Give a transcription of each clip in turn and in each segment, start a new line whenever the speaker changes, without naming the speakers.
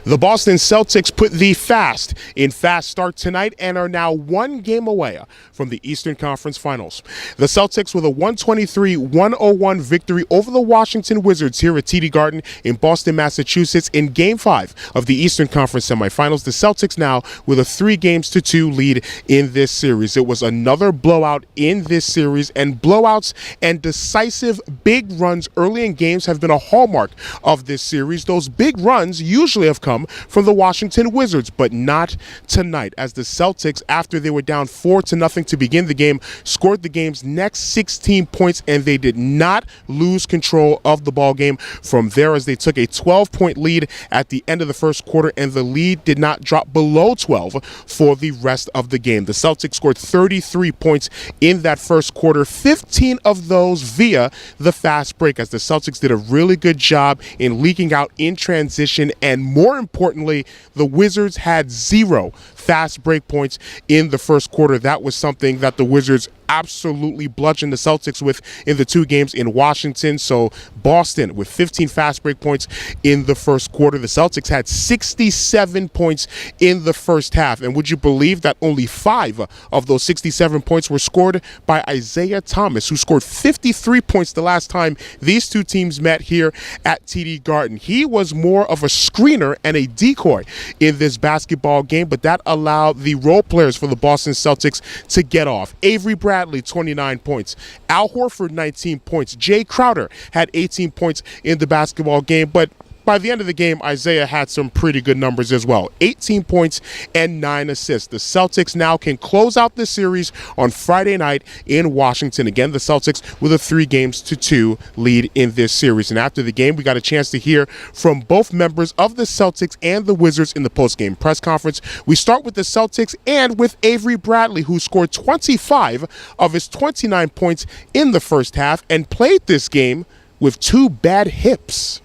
The Boston Celtics put the fast in fast start tonight and are now one game away from the Eastern Conference Finals. The Celtics with a 123-101 victory over the Washington Wizards here at TD Garden in Boston, Massachusetts in Game 5 of the Eastern Conference semifinals. The Celtics now with a 3-2 lead in this series. It was another blowout in this series, and blowouts and decisive big runs early in games have been a hallmark of this series. Those big runs usually have come from the Washington Wizards, but not tonight, as the Celtics, after they were down 4-0 to begin the game, scored the game's next 16 points, and they did not lose control of the ball game from there, as they took a 12-point lead at the end of the first quarter, and the lead did not drop below 12 for the rest of the game. The Celtics scored 33 points in that first quarter, 15 of those via the fast break, as the Celtics did a really good job in leaking out in transition, and more importantly, the Wizards had 0 fast break points in the first quarter. That was something that the Wizards absolutely bludgeoned the Celtics with in the 2 games in Washington. So Boston with 15 fast break points in the first quarter. The Celtics had 67 points in the first half. And would you believe that only 5 of those 67 points were scored by Isaiah Thomas, who scored 53 points the last time these two teams met here at TD Garden. He was more of a screener and a decoy in this basketball game, but that allowed the role players for the Boston Celtics to get off. Avery, 29 points. Al Horford, 19 points. Jay Crowder had 18 points in the basketball game, but by the end of the game, Isaiah had some pretty good numbers as well. 18 points and 9 assists. The Celtics now can close out this series on Friday night in Washington. Again, the Celtics with a 3-2 lead in this series. And after the game, we got a chance to hear from both members of the Celtics and the Wizards in the postgame press conference. We start with the Celtics and with Avery Bradley, who scored 25 of his 29 points in the first half and played this game with 2 bad hips.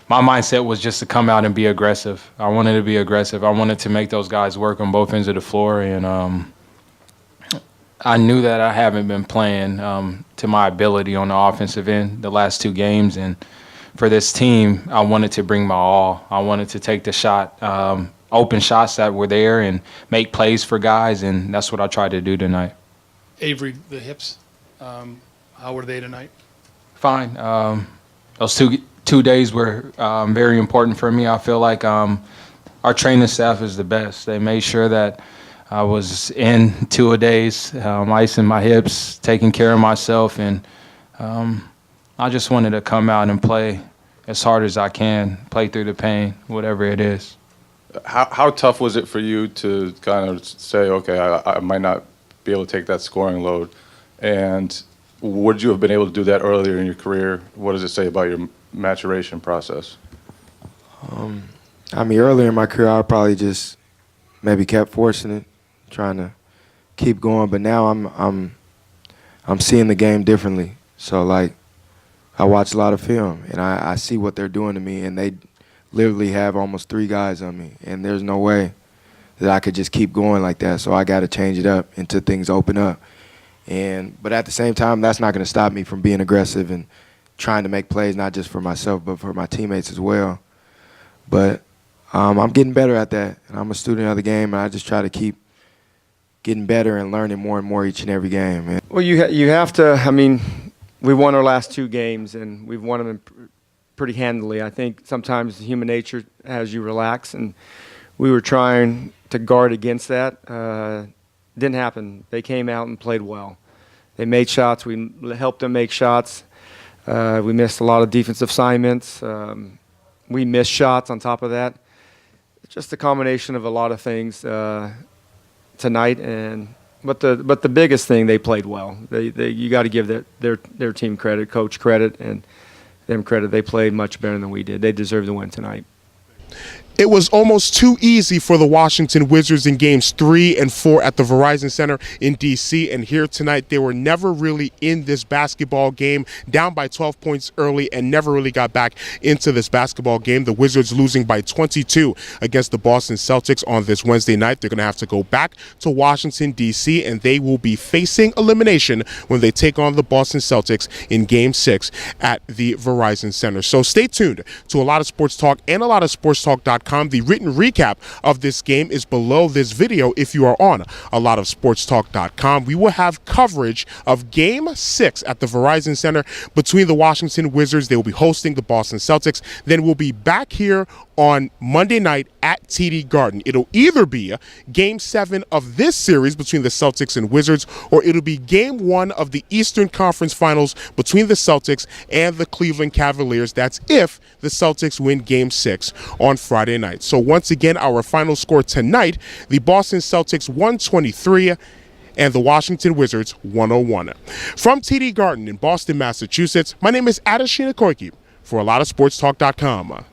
My mindset was just to come out and be aggressive. I wanted to be aggressive. I wanted to make those guys work on both ends of the floor, and I knew that I haven't been playing to my ability on the offensive end the last 2 games, and for this team, I wanted to bring my all. I wanted to take the shot, open shots that were there, and make plays for guys, and that's what I tried to do tonight.
Avery, the hips, how were they tonight?
Fine. Those two days were very important for me. I feel like our training staff is the best. They made sure that I was in 2-a-days, icing my hips, taking care of myself, and I just wanted to come out and play as hard as I can, play through the pain, whatever it is.
How tough was it for you to kind of say, okay, I might not be able to take that scoring load, and would you have been able to do that earlier in your career? What does it say about your maturation process?
I mean, earlier in my career, I probably just maybe kept forcing it, trying to keep going. But now I'm seeing the game differently. So like, I watch a lot of film, and I see what they're doing to me, and they literally have almost 3 guys on me, and there's no way that I could just keep going like that. So I got to change it up until things open up. But at the same time, that's not going to stop me from being aggressive and trying to make plays, not just for myself, but for my teammates as well. But I'm getting better at that, and I'm a student of the game, and I just try to keep getting better and learning more and more each and every game, man.
Well, you have to, I mean, we won our last 2 games, and we've won them pretty handily. I think sometimes human nature has you relax, and we were trying to guard against that. Didn't happen. They came out and played well. They made shots. We helped them make shots. We missed a lot of defensive assignments. We missed shots on top of that. It's just a combination of a lot of things tonight. But the biggest thing, they played well. You got to give their team credit, coach credit, and them credit. They played much better than we did. They deserve the win tonight.
It was almost too easy for the Washington Wizards in games 3 and 4 at the Verizon Center in D.C. And here tonight, they were never really in this basketball game, down by 12 points early, and never really got back into this basketball game. The Wizards losing by 22 against the Boston Celtics on this Wednesday night. They're going to have to go back to Washington, D.C., and they will be facing elimination when they take on the Boston Celtics in game 6 at the Verizon Center. So stay tuned to a lot of sports talk and a lot of sportstalk.com. The written recap of this game is below this video if you are on a lot of sportstalk.com. We will have coverage of game 6 at the Verizon Center between the Washington Wizards. They will be hosting the Boston Celtics. Then we'll be back here on Monday night at TD Garden. It'll either be game 7 of this series between the Celtics and Wizards, or it'll be game 1 of the Eastern Conference Finals between the Celtics and the Cleveland Cavaliers. That's if the Celtics win game 6 on Friday night. So once again, our final score tonight, the Boston Celtics 123 and the Washington Wizards 101. From TD Garden in Boston, Massachusetts, my name is Adesina Koiki for a lot of sportstalk.com.